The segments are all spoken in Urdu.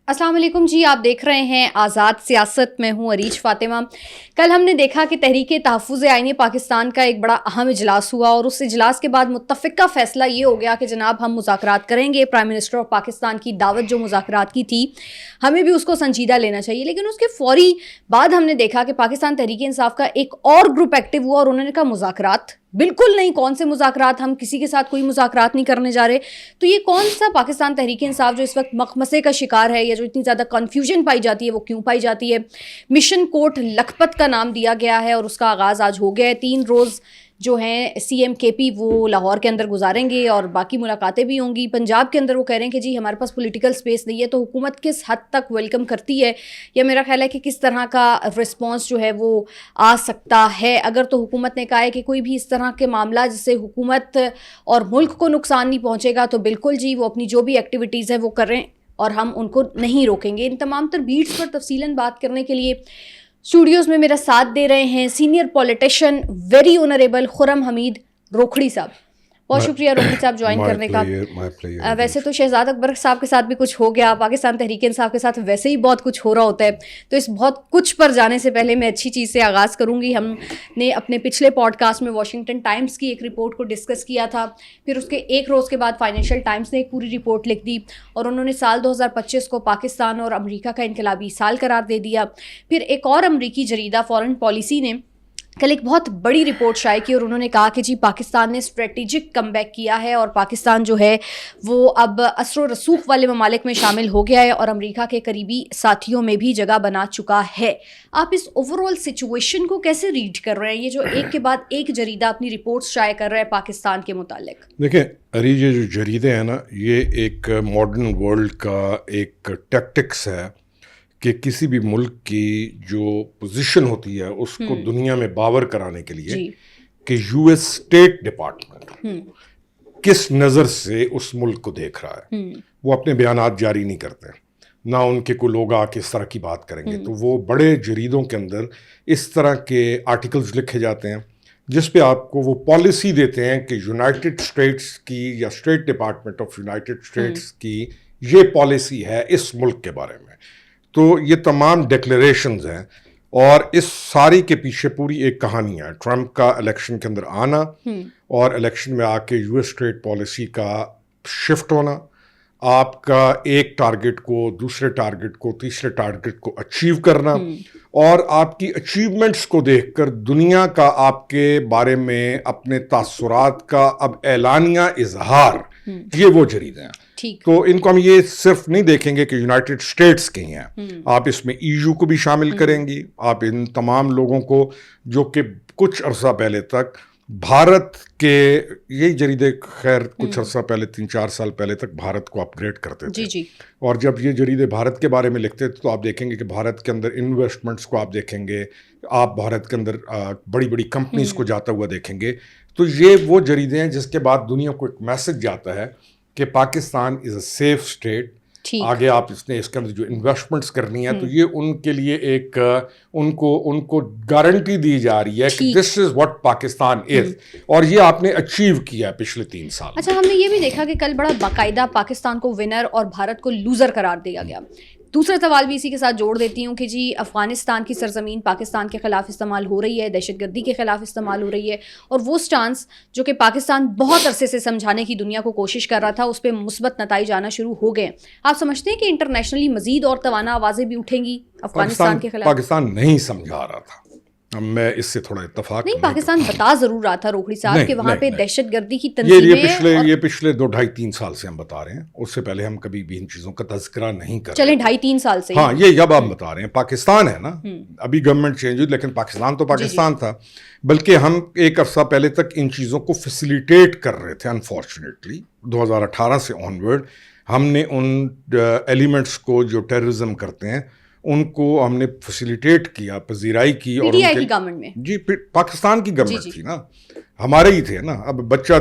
السلام علیکم جی، آپ دیکھ رہے ہیں آزاد سیاست. میں ہوں عریج فاطمہ. کل ہم نے دیکھا کہ تحریک تحفظ آئین پاکستان کا ایک بڑا اہم اجلاس ہوا اور اس اجلاس کے بعد متفقہ فیصلہ یہ ہو گیا کہ جناب ہم مذاکرات کریں گے. پرائم منسٹر آف پاکستان کی دعوت جو مذاکرات کی تھی ہمیں بھی اس کو سنجیدہ لینا چاہیے، لیکن اس کے فوری بعد ہم نے دیکھا کہ پاکستان تحریک انصاف کا ایک اور گروپ ایکٹیو ہوا اور انہوں نے کہا مذاکرات بالکل نہیں. کون سے مذاکرات؟ ہم کسی کے ساتھ کوئی مذاکرات نہیں کرنے جا رہے. تو یہ کون سا پاکستان تحریک انصاف جو اس وقت مخمسے کا شکار ہے یا جو اتنی زیادہ کنفیوژن پائی جاتی ہے وہ کیوں پائی جاتی ہے؟ مشن کوٹ لکھپت کا نام دیا گیا ہے اور اس کا آغاز آج ہو گیا ہے. 3 روز جو ہیں سی ایم کے پی وہ لاہور کے اندر گزاریں گے اور باقی ملاقاتیں بھی ہوں گی. پنجاب کے اندر وہ کہہ رہے ہیں کہ جی ہمارے پاس پولیٹیکل سپیس نہیں ہے. تو حکومت کس حد تک ویلکم کرتی ہے یا میرا خیال ہے کہ کس طرح کا رسپانس جو ہے وہ آ سکتا ہے؟ اگر تو حکومت نے کہا ہے کہ کوئی بھی اس طرح کے معاملہ جس سے حکومت اور ملک کو نقصان نہیں پہنچے گا تو بالکل جی وہ اپنی جو بھی ایکٹیویٹیز ہیں وہ کریں اور ہم ان کو نہیں روکیں گے. ان تمام تر بیٹس پر تفصیلاً بات کرنے کے لیے اسٹوڈیوز میں میرا ساتھ دے رہے ہیں سینئر پولیٹیشین ویری آنریبل خرم حمید روکھڑی صاحب. بہت شکریہ روکھڑی صاحب جوائن کرنے کا. ویسے تو شہزاد اکبر صاحب کے ساتھ بھی کچھ ہو گیا، پاکستان تحریک انصاف کے ساتھ ویسے ہی بہت کچھ ہو رہا ہوتا ہے. تو اس بہت کچھ پر جانے سے پہلے میں اچھی چیز سے آغاز کروں گی. ہم نے اپنے پچھلے پوڈ کاسٹ میں واشنگٹن ٹائمز کی ایک رپورٹ کو ڈسکس کیا تھا، پھر اس کے ایک روز کے بعد فائنینشیل ٹائمز نے ایک پوری رپورٹ لکھ دی اور انہوں نے سال 2025 کو پاکستان اور امریکہ کا انقلابی سال قرار دے دیا. پھر ایک اور امریکی جریدہ فارن پالیسی نے کل ایک بہت بڑی رپورٹ شائع کی اور انہوں نے کہا کہ جی پاکستان نے اسٹریٹجک کم بیک کیا ہے اور پاکستان جو ہے وہ اب اثر و رسوخ والے ممالک میں شامل ہو گیا ہے اور امریکہ کے قریبی ساتھیوں میں بھی جگہ بنا چکا ہے. آپ اس اوور آل سچویشن کو کیسے ریڈ کر رہے ہیں، یہ جو ایک کے بعد ایک جریدہ اپنی رپورٹس شائع کر رہا ہے پاکستان کے متعلق؟ دیکھیں عریج، یہ جو جریدے ہیں نا، یہ ایک ماڈرن ورلڈ کا ایک ٹیکٹکس ہے کہ کسی بھی ملک کی جو پوزیشن ہوتی ہے اس کو دنیا میں باور کرانے کے لیے کہ یو ایس اسٹیٹ ڈپارٹمنٹ کس نظر سے اس ملک کو دیکھ رہا ہے. وہ اپنے بیانات جاری نہیں کرتے، نہ ان کے کوئی لوگ آ کے اس طرح کی بات کریں گے. تو وہ بڑے جریدوں کے اندر اس طرح کے آرٹیکلز لکھے جاتے ہیں جس پہ آپ کو وہ پالیسی دیتے ہیں کہ یونائٹڈ اسٹیٹس کی یا state department of United States کی یہ پالیسی ہے اس ملک کے بارے میں. تو یہ تمام ڈکلیریشنز ہیں اور اس ساری کے پیچھے پوری ایک کہانی ہے. ٹرمپ کا الیکشن کے اندر آنا اور الیکشن میں آ کے یو ایس ٹریڈ پالیسی کا شفٹ ہونا، آپ کا ایک ٹارگٹ کو دوسرے ٹارگٹ کو تیسرے ٹارگٹ کو اچیو کرنا اور آپ کی اچیومنٹس کو دیکھ کر دنیا کا آپ کے بارے میں اپنے تاثرات کا اب اعلانیہ اظہار، یہ وہ جریدے ہیں. تو ان کو ہم یہ صرف نہیں دیکھیں گے کہ یونائٹڈ اسٹیٹس کے ہیں، آپ اس میں ای یو کو بھی شامل کریں گی. آپ ان تمام لوگوں کو جو کہ کچھ عرصہ پہلے تک بھارت کے یہی جریدے خیر کچھ عرصہ پہلے 3-4 سال پہلے تک بھارت کو اپ گریڈ کرتے تھے. اور جب یہ جریدے بھارت کے بارے میں لکھتے تھے تو آپ دیکھیں گے کہ بھارت کے اندر انویسٹمنٹس کو آپ دیکھیں گے، آپ بھارت کے اندر بڑی بڑی کمپنیز کو جاتا ہوا دیکھیں گے. تو یہ وہ جریدے ہیں جس کے بعد دنیا کو ایک میسج جاتا ہے کہ پاکستان از اے سیف اسٹیٹ. آگے آپ اس کے اندر جو انویسٹمنٹس کرنی ہے تو یہ ان کے لیے ایک ان کو گارنٹی دی جا رہی ہے کہ دس از واٹ پاکستان از، اور یہ آپ نے اچیو کیا ہے پچھلے 3 سال. اچھا، ہم نے یہ بھی دیکھا کہ کل بڑا باقاعدہ پاکستان کو ونر اور بھارت کو لوزر قرار دیا گیا. دوسرا سوال بھی اسی کے ساتھ جوڑ دیتی ہوں کہ جی افغانستان کی سرزمین پاکستان کے خلاف استعمال ہو رہی ہے، دہشت گردی کے خلاف استعمال ہو رہی ہے، اور وہ سٹانس جو کہ پاکستان بہت عرصے سے سمجھانے کی دنیا کو کوشش کر رہا تھا اس پہ مثبت نتائج آنا شروع ہو گئے. آپ سمجھتے ہیں کہ انٹرنیشنلی مزید اور توانا آوازیں بھی اٹھیں گی افغانستان کے خلاف؟ پاکستان نہیں سمجھا رہا تھا، میں اس سے تھوڑا اتفاق نہیں، پاکستان بتا ضرور رہا تھا روکھڑی صاحب کہ وہاں پہ دہشت گردی کی تنظیمیں یہ پچھلے 2-2.5-3 سال سے ہم بتا رہے ہیں. اس سے پہلے ہم کبھی بھی ان چیزوں کا تذکرہ نہیں کر رہے. چلیں 2.5-3 سال سے. ہاں، یہ جب آپ بتا رہے ہیں پاکستان ہے نا، ابھی گورنمنٹ چینج ہوئی لیکن پاکستان تو پاکستان تھا. بلکہ ہم ایک عرصہ پہلے تک ان چیزوں کو فیسیلیٹیٹ کر رہے تھے. انفارچونیٹلی 2018 سے آنورڈ ہم نے ان ایلیمنٹس کو جو ٹیررزم کرتے ہیں ان کو ہم نے فیسیلیٹیٹ کیا، پذیرائی کی. اور گورنمنٹ میں جی پاکستان کی گورنمنٹ تھی نا، ہمارے ہی تھے نا. اب بچہ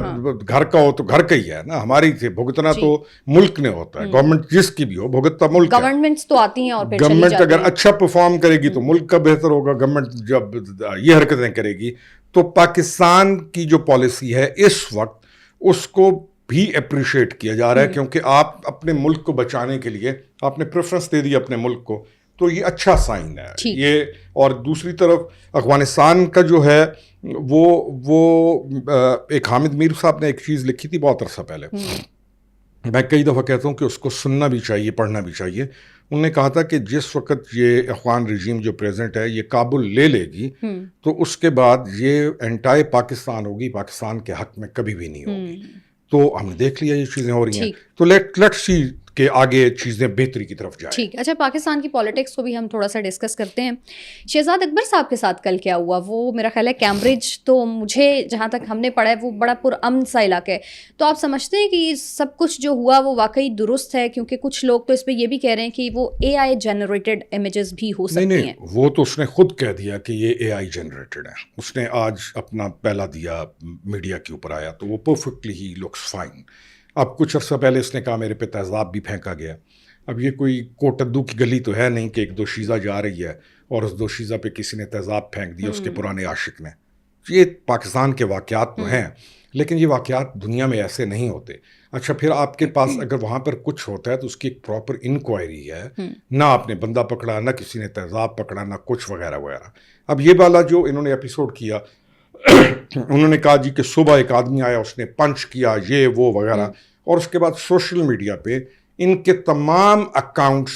گھر کا ہو تو گھر کا ہی ہے نا، ہمارے ہی تھے. بھگتنا تو ملک نے ہوتا ہے، گورنمنٹ جس کی بھی ہو بھگتتا ملک ہے. گورنمنٹس تو آتی ہیں اور گورنمنٹ اگر اچھا پرفارم کرے گی تو ملک کا بہتر ہوگا. گورنمنٹ جب یہ حرکتیں کرے گی تو پاکستان کی جو پالیسی ہے اس وقت اس کو بھی اپریشیٹ کیا جا رہا ہے کیونکہ آپ اپنے ملک کو بچانے کے لیے آپ نے پریفرنس دے دی اپنے ملک کو, تو یہ اچھا سائن ہے یہ. اور دوسری طرف افغانستان کا جو ہے وہ ایک حامد میر صاحب نے ایک چیز لکھی تھی بہت عرصہ پہلے, میں کئی دفعہ کہتا ہوں کہ اس کو سننا بھی چاہیے, پڑھنا بھی چاہیے. انہوں نے کہا تھا کہ جس وقت یہ افغان رجیم جو پریزنٹ ہے یہ کابل لے لے گی تو اس کے بعد یہ انٹائی پاکستان ہوگی, پاکستان کے حق میں کبھی بھی نہیں ہوگی. تو ہم نے دیکھ لیا یہ چیزیں ہو رہی ہیں, تو لیٹ سی کہ آگے چیزیں بہتری کی طرف جائیں. ٹھیک. اچھا, پاکستان کی پالیٹکس کو بھی ہم تھوڑا سا ڈسکس کرتے ہیں. شہزاد اکبر صاحب کے ساتھ کل کیا ہوا, وہ میرا خیال ہے کیمبرج, تو مجھے جہاں تک ہم نے پڑھا ہے وہ بڑا پرامن سا علاقہ ہے. تو آپ سمجھتے ہیں کہ یہ سب کچھ جو ہوا وہ واقعی درست ہے؟ کیونکہ کچھ لوگ تو اس پہ یہ بھی کہہ رہے ہیں کہ وہ اے آئی جنریٹڈ امیجز بھی ہو سکتی ہیں. نہیں, وہ تو اس نے خود کہہ دیا کہ یہ اے آئی جنریٹڈ ہے. اس نے آج اپنا پہلا دیا میڈیا کے اوپر آیا تو وہ پرفیکٹلی ہی لکس فائن. اب کچھ عرصہ پہلے اس نے کہا میرے پہ تیزاب بھی پھینکا گیا. اب یہ کوئی کوٹدو کی گلی تو ہے نہیں کہ ایک دوشیزہ جا رہی ہے اور اس دوشیزہ پہ کسی نے تیزاب پھینک دیا اس کے پرانے عاشق نے. یہ پاکستان کے واقعات تو ہیں لیکن یہ واقعات دنیا میں ایسے نہیں ہوتے. اچھا, پھر آپ کے پاس اگر وہاں پر کچھ ہوتا ہے تو اس کی ایک پراپر انکوائری ہے, نہ آپ نے بندہ پکڑا, نہ کسی نے تیزاب پکڑا, نہ کچھ وغیرہ وغیرہ. اب یہ والا جو انہوں نے ایپیسوڈ کیا انہوں نے کہا جی کہ صبح ایک آدمی آیا, اس نے پنچ کیا, یہ وہ وغیرہ, اور اس کے بعد سوشل میڈیا پہ ان کے تمام اکاؤنٹس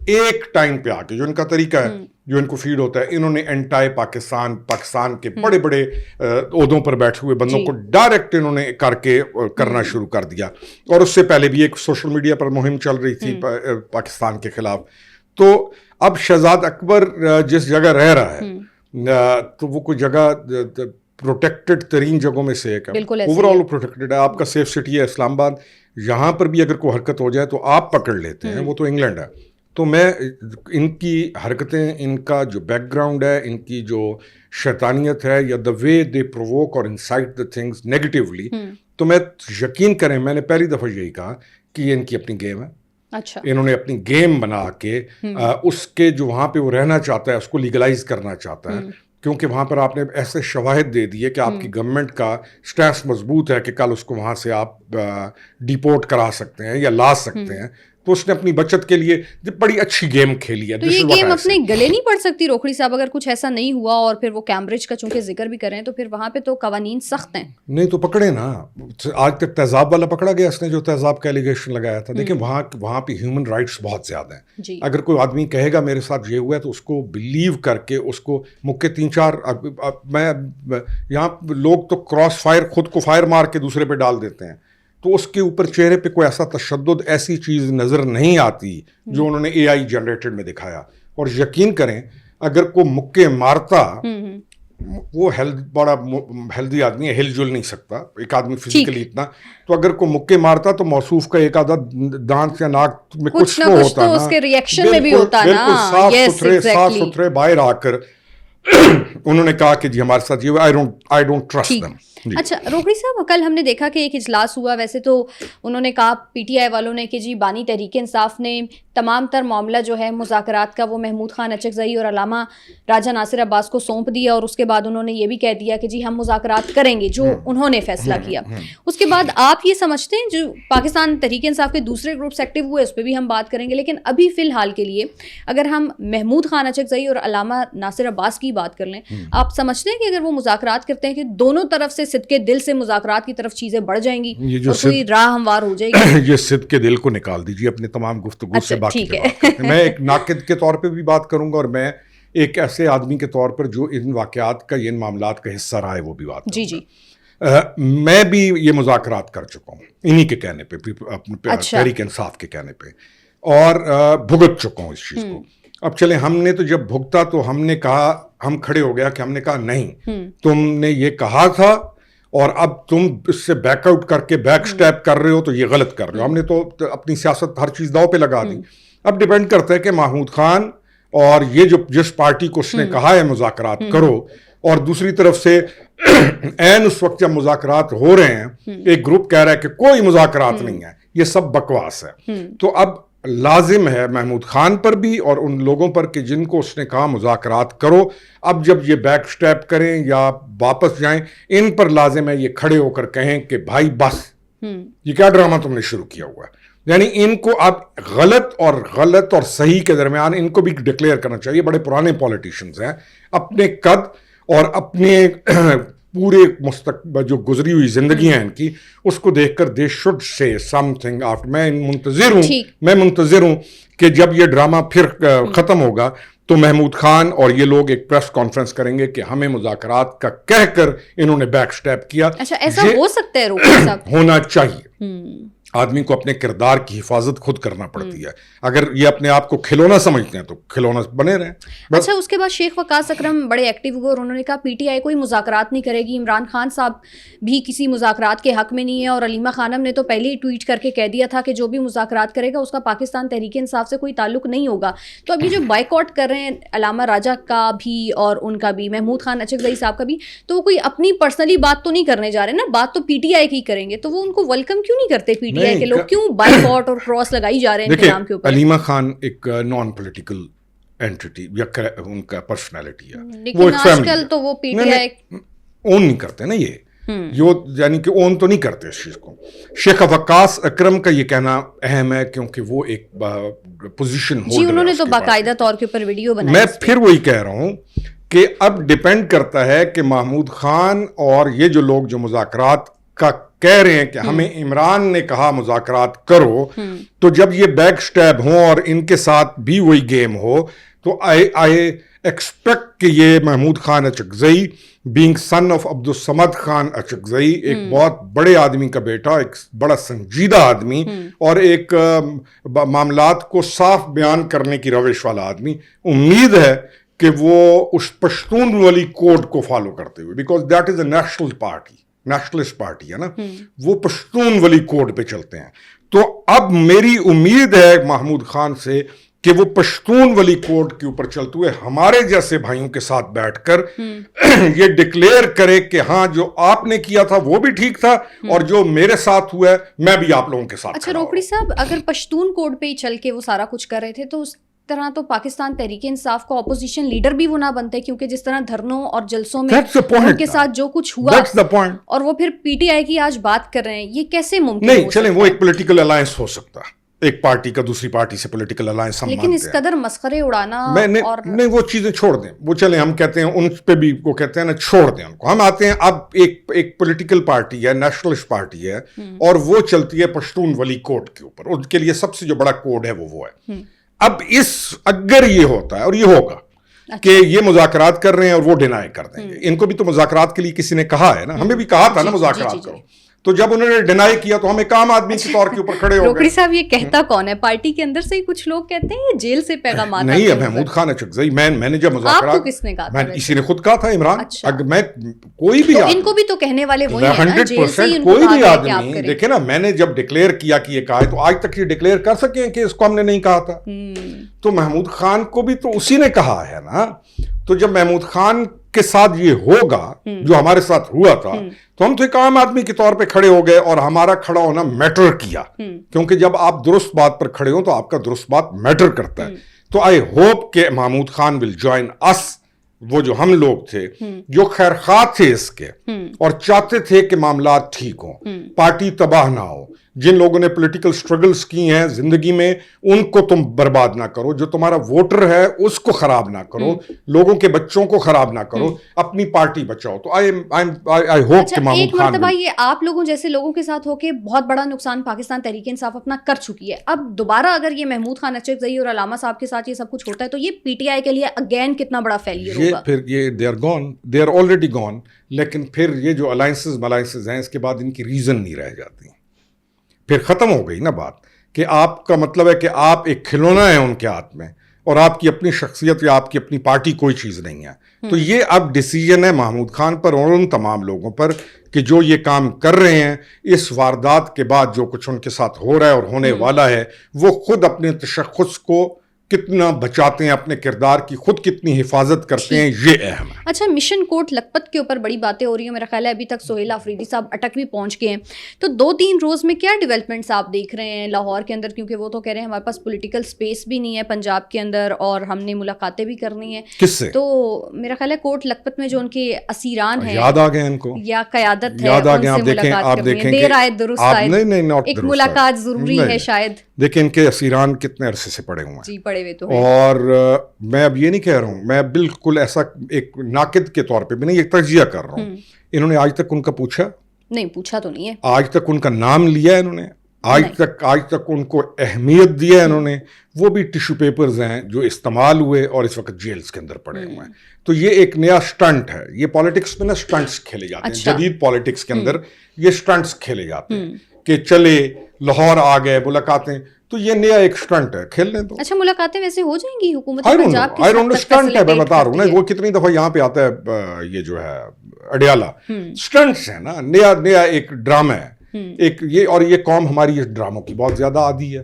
ایک ٹائم پہ آ کے, جو ان کا طریقہ ہے, جو ان کو فیڈ ہوتا ہے, انہوں نے انٹائی پاکستان کے بڑے بڑے عہدوں پر بیٹھے ہوئے بندوں کو ڈائریکٹ انہوں نے کرنا شروع کر دیا. اور اس سے پہلے بھی ایک سوشل میڈیا پر مہم چل رہی تھی پاکستان کے خلاف. تو اب شہزاد اکبر جس جگہ رہ رہا ہے تو وہ کوئی جگہ پروٹیکٹڈ ترین جگہوں میں سے ایک ہے, اوور آل پروٹیکٹڈ ہے. آپ کا سیف سٹی ہے اسلام آباد, یہاں پر بھی اگر کوئی حرکت ہو جائے تو آپ پکڑ لیتے ہیں, وہ تو انگلینڈ ہے. تو میں ان کی حرکتیں, ان کا جو بیک گراؤنڈ ہے, ان کی جو شیطانیت ہے, یا دا وے دے پرووک اور انسائٹ دا تھنگز نیگیٹیولی, تو میں یقین کریں میں نے پہلی دفعہ یہی کہا کہ یہ ان کی اپنی گیم ہے. اچھا, انہوں نے اپنی گیم بنا کے اس کے جو وہاں پہ وہ رہنا چاہتا ہے اس کو لیگلائز کرنا چاہتا ہے, کیونکہ وہاں پر آپ نے ایسے شواہد دے دیے کہ آپ کی گورنمنٹ کا سٹیٹس مضبوط ہے کہ کل اس کو وہاں سے آپ ڈیپورٹ کرا سکتے ہیں یا لا سکتے ہیں. تو اس نے اپنی بچت کے لیے بڑی اچھی گیم کھیلی ہے. تو یہ گیم اپنے گلے نہیں پڑ سکتی روکھڑی صاحب, اگر کچھ ایسا نہیں ہوا اور پھر وہ کیمبرج کا چونکہ ذکر بھی کریں تو پھر وہاں پہ تو قوانین سخت ہیں. نہیں تو پکڑے نا, آج تک تیزاب والا پکڑا گیا, اس نے جو تیزاب کا ایلیگیشن لگایا تھا. دیکھیں وہاں پہ ہیومن رائٹس بہت زیادہ ہیں. اگر کوئی آدمی کہے گا میرے ساتھ یہ ہوا ہے تو اس کو بلیو کر کے اس کو مکے 3-4, میں یہاں لوگ تو کراس فائر خود کو فائر مار کے دوسرے پہ ڈال دیتے ہیں, تو اس کے اوپر چہرے پہ کوئی ایسا تشدد, ایسی چیز نظر نہیں آتی جو انہوں نے اے آئی جنریٹڈ میں دکھایا. اور یقین کریں اگر کوئی مکے مارتا, وہ بڑا ہیلدی آدمی ہے, ہل جل نہیں سکتا ایک آدمی فزیکلی اتنا, تو اگر کوئی مکے مارتا تو موصوف کا ایک آدھا دانت یا ناک میں کچھ تو ہوتا نا, اس کے ریئیکشن میں بھی ہوتا نا. بالکل صاف ستھرے باہر آ کر انہوں نے کہا کہ جی ہمارے ساتھ یہ, آئی ڈونٹ ٹرسٹ دم. اچھا روکڑی صاحب, کل ہم نے دیکھا کہ ایک اجلاس ہوا, ویسے تو انہوں نے کہا پی ٹی آئی والوں نے کہ جی بانی تحریک انصاف نے تمام تر معاملہ جو ہے مذاکرات کا وہ محمود خان اچکزئی اور علامہ راجہ ناصر عباس کو سونپ دیا, اور اس کے بعد انہوں نے یہ بھی کہہ دیا کہ جی ہم مذاکرات کریں گے جو انہوں نے فیصلہ کیا. اس کے بعد آپ یہ سمجھتے ہیں جو پاکستان تحریک انصاف کے دوسرے گروپس ایکٹیو ہوئے اس پہ بھی ہم بات کریں گے, لیکن ابھی فی الحال کے لیے اگر ہم محمود خان اچکزئی اور علامہ ناصر عباس کی بات کر لیں, آپ سمجھتے ہیں کہ اگر وہ مذاکرات کرتے ہیں کہ دونوں طرف سے صدقے دل سے مذاکرات کی طرف چیزیں بڑھ جائیں گی اور کوئی راہ ہموار ہو جائے گی؟ یہ صدق کے دل کو نکال دیجیے اپنے تمام گفتگو سے. باقی میں ایک ناقد کے طور پہ بھی بات کروں گا اور میں ایک ایسے آدمی کے طور پر جو ان واقعات کا, ان معاملات کا حصہ رہا ہے وہ بھی بات کروں گا. میں بھی یہ مذاکرات کر چکا ہوں انہی کے کہنے پہ, اپنے تحریک انصاف کے کہنے پہ, اور بھگت چکا ہوں اس چیز کو. اب چلیں, ہم نے تو جب بھگتا تو ہم نے کہا, ہم کھڑے ہو گیا کہ ہم نے کہا نہیں تم نے یہ کہا تھا اور اب تم اس سے بیک آؤٹ کر کے بیک سٹیپ کر رہے ہو تو یہ غلط کر رہے ہو. ہم نے تو اپنی سیاست ہر چیز داؤ پہ لگا دی. اب ڈیپینڈ کرتا ہے کہ محمود خان اور یہ جو جس پارٹی کو اس نے کہا ہے مذاکرات کرو, اور دوسری طرف سے عین اس وقت جب مذاکرات ہو رہے ہیں ایک گروپ کہہ رہا ہے کہ کوئی مذاکرات نہیں ہے, یہ سب بکواس ہے. تو اب لازم ہے محمود خان پر بھی اور ان لوگوں پر کہ جن کو اس نے کہا مذاکرات کرو, اب جب یہ بیک سٹیپ کریں یا واپس جائیں, ان پر لازم ہے یہ کھڑے ہو کر کہیں کہ بھائی بس یہ کیا ڈرامہ تم نے شروع کیا ہوا ہے؟ یعنی ان کو اب غلط اور صحیح کے درمیان ان کو بھی ڈکلیئر کرنا چاہیے. بڑے پرانے پولیٹیشنز ہیں, اپنے قد اور اپنے پورے مستقبل جو گزری ہوئی زندگیاں ہیں ان کی, اس کو دیکھ کر they should say some thing after. میں منتظر ہوں کہ جب یہ ڈرامہ پھر ختم ہوگا تو محمود خان اور یہ لوگ ایک پریس کانفرنس کریں گے کہ ہمیں مذاکرات کا کہہ کر انہوں نے بیک سٹیپ کیا. اچھا ایسا ہو سکتا ہے روکی صاحب؟ ہونا چاہیے. آدمی کو اپنے کردار کی حفاظت خود کرنا پڑتی ہے. اگر یہ اپنے آپ کو کھلونا سمجھتے ہیں تو کھلونا بنے رہیں. اچھا اس کے بعد شیخ وقاص اکرم بڑے ایکٹیو ہوئے اور انہوں نے کہا پی ٹی آئی کوئی مذاکرات نہیں کرے گی, عمران خان صاحب بھی کسی مذاکرات کے حق میں نہیں ہے, اور علیمہ خانم نے تو پہلے ہی ٹویٹ کر کے کہہ دیا تھا کہ جو بھی مذاکرات کرے گا اس کا پاکستان تحریک انصاف سے کوئی تعلق نہیں ہوگا. تو اب یہ جو بائیک آؤٹ کر رہے ہیں علامہ راجہ کا بھی اور ان کا بھی, محمود خان اچکزئی صاحب کا بھی, تو وہ کوئی اپنی پرسنلی بات تو نہیں کرنے جا رہے نا, بات تو پی ٹی آئی کی کریں گے, تو وہ ان کو ویلکم کیوں نہیں کرتے پی ٹی آئی کے لوگ؟ کیوں بائیک آؤٹ اور کراس لگائی جا رہے ہیں ان کے نام کے اوپر؟ علیمہ خان ایک نان پولیٹیکل اینٹی یا ان کا پرسنالٹی ہے, لیکن آج کل تو وہ پی ٹی آئی اون نہیں کرتے نا, یہ یعنی کہ اون تو نہیں کرتے اس چیز کو. شیخ وقاص اکرم کا یہ کہنا اہم ہے کیونکہ وہ ایک پوزیشن ہولڈر جی, انہوں نے تو باقاعدہ طور کے اوپر ویڈیو بنائی. میں پھر وہی کہہ رہا ہوں کہ اب ڈیپینڈ کرتا ہے کہ محمود خان اور یہ جو لوگ جو مذاکرات کا کہہ رہے ہیں کہ ہمیں عمران نے کہا مذاکرات کرو, تو جب یہ بیک سٹیپ ہوں اور ان کے ساتھ بھی وہی گیم ہو, تو آئی ایکسپیکٹ کہ یہ Mahmood Khan Achakzai being son of Abdussamad Khan Achakzai, ایک بہت بڑے آدمی کا بیٹا, ایک بڑا سنجیدہ آدمی اور ایک معاملات کو صاف بیان کرنے کی روش والا آدمی, امید ہے کہ وہ اس پشتون والی کوڈ کو فالو کرتے ہوئے, because that is a national party, nationalist party ہے نا, وہ پشتون والی کوڈ پہ چلتے ہیں. تو اب میری امید ہے محمود خان سے کہ وہ پشتون والی کوڈ کے اوپر چلتے ہوئے ہمارے جیسے بھائیوں کے ساتھ بیٹھ کر یہ ڈکلیئر کرے کہ ہااں جو آپ نے کیا تھا وہ بھی ٹھیک تھا اور جو میرے ساتھ ہوا ہے میں بھی آپ لوگوں کے ساتھ. اچھا روکڑی صاحب, اگر پشتون کوڈ پہ ہی چل کے وہ سارا کچھ کر رہے تھے تو اس طرح تو پاکستان تحریک انصاف کو اپوزیشن لیڈر بھی وہ نہ بنتے, کیونکہ جس طرح دھرنوں اور جلسوں میں ان کے ساتھ جو کچھ ہوا اور وہ پھر پی ٹی آئی کی آج بات کر رہے ہیں, یہ کیسے ممکن نہیں؟ چلیں وہ ایک پولیٹیکل الائنس ہو سکتا ہے, ایک پارٹی کا دوسری پارٹی سے پولیٹیکل الائنس, لیکن اس قدر مسخرے اڑانا نہیں, وہ چیزیں چھوڑ دیں, وہ چلیں ہم کہتے ہیں ان پہ بھی وہ کہتے ہیں نا چھوڑ دیں ان کو. ہم آتے ہیں اب ایک پولیٹیکل پارٹی ہے, نیشنلسٹ پارٹی ہے, اور وہ چلتی ہے پشتون ولی کوڈ کے اوپر, ان کے لیے سب سے جو بڑا کوڈ ہے وہ ہے. اب اگر یہ ہوتا ہے اور یہ ہوگا کہ یہ مذاکرات کر رہے ہیں اور وہ ڈینائی کر دیں گے, ان کو بھی تو مذاکرات کے لیے کسی نے کہا ہے نا, ہمیں بھی کہا تھا نا مذاکرات کرو, تو جب انہوں نے ڈینائی کیا تو ہم ایک عام آدمی کے طور کے اوپر کھڑے ہو گئے. روکڑی صاحب یہ کہتا کون ہے؟ پارٹی کے اندر سے ہی کچھ لوگ کہتے ہیں یا جیل سے پیغامات؟ نہیں ہے محمود خان اچکزئی. میں نے جب مذاکرات, آپ کو کس نے کہا تھا؟ اسی نے خود کہا تھا عمران. اگر میں کوئی بھی ان کو بھی تو کہنے والے وہی ہیں نا, جیل سے ہی ان کو کوئی بھی کہا کہ آپ آدمی کریں. دیکھیں نا, میں نے جب ڈکلیئر کیا کہ یہ کہا ہے تو آج تک یہ ڈکلیئر کر سکیں کہ اس کو ہم نے نہیں کہا تھا. تو محمود خان کو بھی تو اسی نے کہا ہے نا. تو جب محمود خان کے ساتھ یہ ہوگا جو ہمارے ساتھ ہوا تھا, تو ہم تو ایک عام آدمی کے طور پہ کھڑے ہو گئے اور ہمارا کھڑا ہونا میٹر کیا, کیونکہ جب آپ درست بات پر کھڑے ہو تو آپ کا درست بات میٹر کرتا ہے. تو آئی ہوپ کہ محمود خان ول جوائن اس, وہ جو ہم لوگ تھے جو خیر خواہ تھے اس کے اور چاہتے تھے کہ معاملات ٹھیک ہوں, پارٹی تباہ نہ ہو. جن لوگوں نے پولیٹیکل سٹرگلز کی ہیں زندگی میں ان کو تم برباد نہ کرو, جو تمہارا ووٹر ہے اس کو خراب نہ کرو, لوگوں کے بچوں کو خراب نہ کرو, اپنی پارٹی بچاؤ. تو آئی ہوپ کہ محمود خان, ایک مرتبہ یہ آپ لوگوں جیسے لوگوں کے ساتھ ہو کے بہت بڑا نقصان پاکستان تحریک انصاف اپنا کر چکی ہے. اب دوبارہ اگر یہ محمود خان اچکزئی اور علامہ صاحب کے ساتھ یہ سب کچھ ہوتا ہے تو یہ پی ٹی آئی کے لیے اگین کتنا بڑا فیلئر ہوگا. پھر یہ دے آر آلریڈی گون, لیکن پھر یہ جو الائنسز ہیں اس کے بعد ان کی ریزن نہیں رہ جاتی, پھر ختم ہو گئی نا بات کہ آپ کا مطلب ہے کہ آپ ایک کھلونا ہے ان کے ہاتھ میں اور آپ کی اپنی شخصیت یا آپ کی اپنی پارٹی کوئی چیز نہیں ہے. تو یہ اب ڈیسیجن ہے محمود خان پر اور ان تمام لوگوں پر کہ جو یہ کام کر رہے ہیں اس واردات کے بعد جو کچھ ان کے ساتھ ہو رہا ہے اور ہونے والا ہے, وہ خود اپنے تشخص کو کتنا بچاتے ہیں اپنے کردار کی, خود کتنی حفاظت کرتے ہیں, یہ اہم ہے. اچھا, مشن کوٹ لکھپت کے اوپر بڑی باتیں ہو رہی ہیں, میرا خیال ہے ابھی تک سہیل آفریدی صاحب اٹک بھی پہنچ گئے ہیں, تو 2-3 روز میں کیا ڈیولپمنٹس آپ دیکھ رہے ہیں لاہور کے اندر, کیونکہ وہ تو کہہ رہے ہیں ہمارے پاس پولیٹیکل سپیس بھی نہیں ہے پنجاب کے اندر اور ہم نے ملاقاتیں بھی کرنی ہیں. کس سے؟ تو میرا خیال ہے کوٹ لکھپت میں جو ان کے اسیران ہیں, یاد آ گئے ان کو, یا قیادت ہے, یاد آ ان گئے. سے آپ دیکھیں, ملاقات آپ کرنی ہے, دیکھیں دیر آئے درست آئے, ایک ملاقات ضروری ہے شاید. دیکھیں ان کے اسیران کتنے عرصے سے پڑے ہوئے ہیں. جی پڑے ہوئے تو ہیں. اور میں اب یہ نہیں کہہ رہا ہوں, میں بالکل ایسا ایک ناقد کے طور پہ بھی نہیں, ایک تجزیہ کر رہا ہوں. انہوں نے آج تک ان کا پوچھا نہیں, پوچھا تو نہیں ہے. آج تک ان کا نام لیا ہے انہوں نے, آج تک ان کو اہمیت دیا ہے انہوں نے. وہ بھی ٹیشو پیپرز ہیں جو استعمال ہوئے اور اس وقت جیلز کے اندر پڑے ہوئے ہیں. تو یہ ایک نیا سٹنٹ ہے. یہ پالیٹکس میں نا سٹنٹس کھیلے جاتے ہیں, جدید پالیٹکس کے اندر یہ سٹنٹس کھیلے جاتے ہیں کہ چلے لاہور آ گئے ملاقاتیں, تو یہ نیا ایک سٹنٹ ہے, کھیل لیں. تو اچھا, ملاقاتیں ویسے ہو جائیں گی حکومت پنجاب کی؟ سٹنٹ ہے, میں بتا رہا ہوں نا, وہ کتنی دفعہ یہاں پہ آتا ہے یہ جو ہے اڈیالہ, سٹنٹس ہے نا, نیا ایک ڈرامہ ہے ایک یہ. اور یہ قوم ہماری اس ڈراموں کی بہت زیادہ عادی ہے.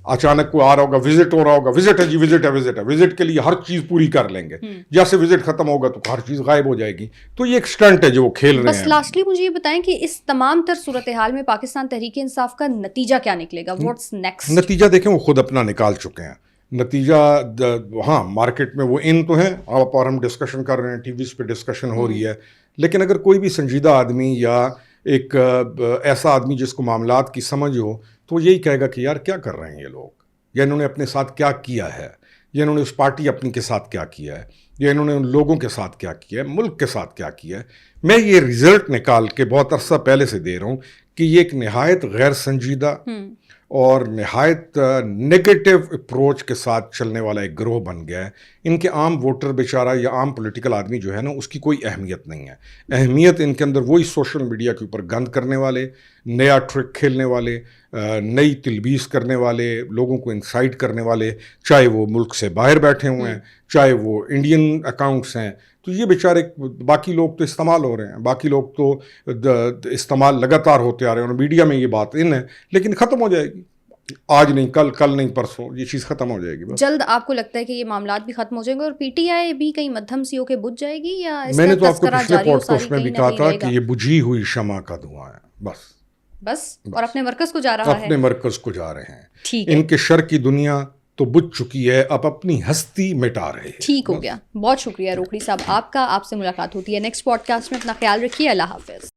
اچانک کوئی آ رہا ہوگا, وزٹ ہو رہا ہوگا, وزٹ ہے جی, وزٹ ہے, وزٹ کے لیے ہر چیز پوری کر لیں گے. جیسے وزٹ ختم ہوگا تو ہر چیز غائب ہو جائے گی. تو یہ ایک سٹنٹ ہے جو وہ کھیل رہے ہیں. بس لاسٹلی مجھے یہ بتائیں کہ اس تمام تر صورتحال میں پاکستان تحریک انصاف کا نتیجہ کیا نکلے گا؟ What's next? نتیجہ دیکھیں, وہ خود اپنا نکال چکے ہیں نتیجہ. ہاں, مارکیٹ میں وہ ان تو ہیں, آپ اور ہم ڈسکشن کر رہے ہیں, ٹی ویز پہ ڈسکشن ہو رہی ہے, لیکن اگر کوئی بھی سنجیدہ آدمی یا ایک ایسا آدمی جس کو معاملات کی سمجھ ہو, تو یہی کہے گا کہ یار کیا کر رہے ہیں یہ لوگ, یا انہوں نے اپنے ساتھ کیا کیا ہے, یا انہوں نے اس پارٹی اپنی کے ساتھ کیا کیا ہے, یا انہوں نے ان لوگوں کے ساتھ کیا کیا ہے, ملک کے ساتھ کیا کیا ہے. میں یہ رزلٹ نکال کے بہت عرصہ پہلے سے دے رہا ہوں کہ یہ ایک نہایت غیر سنجیدہ اور نہایت نگیٹو اپروچ کے ساتھ چلنے والا ایک گروہ بن گیا ہے. ان کے عام ووٹر بیچارہ یا عام پولیٹیکل آدمی جو ہے نا, اس کی کوئی اہمیت نہیں ہے. اہمیت ان کے اندر وہی سوشل میڈیا کے اوپر گند کرنے والے, نیا ٹرک کھیلنے والے, نئی تلبیس کرنے والے, لوگوں کو انسائٹ کرنے والے, چاہے وہ ملک سے باہر بیٹھے ہوئے ہیں, چاہے وہ انڈین اکاؤنٹس ہیں. تو یہ بیچارے, باقی لوگ تو استعمال ہو رہے ہیں, باقی لوگ تو استعمال لگاتار ہوتے آ رہے ہیں, اور میڈیا میں یہ بات ان ہے, لیکن ختم ہو جائے گی. آج نہیں, کل نہیں, پرسوں یہ چیز ختم ہو جائے گی. جلد آپ کو لگتا ہے کہ یہ معاملات بھی ختم ہو جائیں گے اور پی ٹی آئی بھی کہیں مدھم سی ہو کے بجھ جائے گی, یا میں نے تو آپ کو پچھلے پوڈ کاسٹ میں بھی کہا تھا کہ یہ بجھی ہوئی شمع کا دھواں ہے, بس اور اپنے مرکز کو جا رہا ہے, اپنے مرکز کو جا رہے ہیں. ٹھیک ہے, ان کے شر کی دنیا تو بجھ چکی ہے, اب اپنی ہستی مٹا رہے ہیں. ٹھیک ہو گیا, بہت شکریہ روکھڑی صاحب آپ کا. آپ سے ملاقات ہوتی ہے نیکسٹ پوڈ کاسٹ میں. اپنا خیال رکھیے, اللہ حافظ.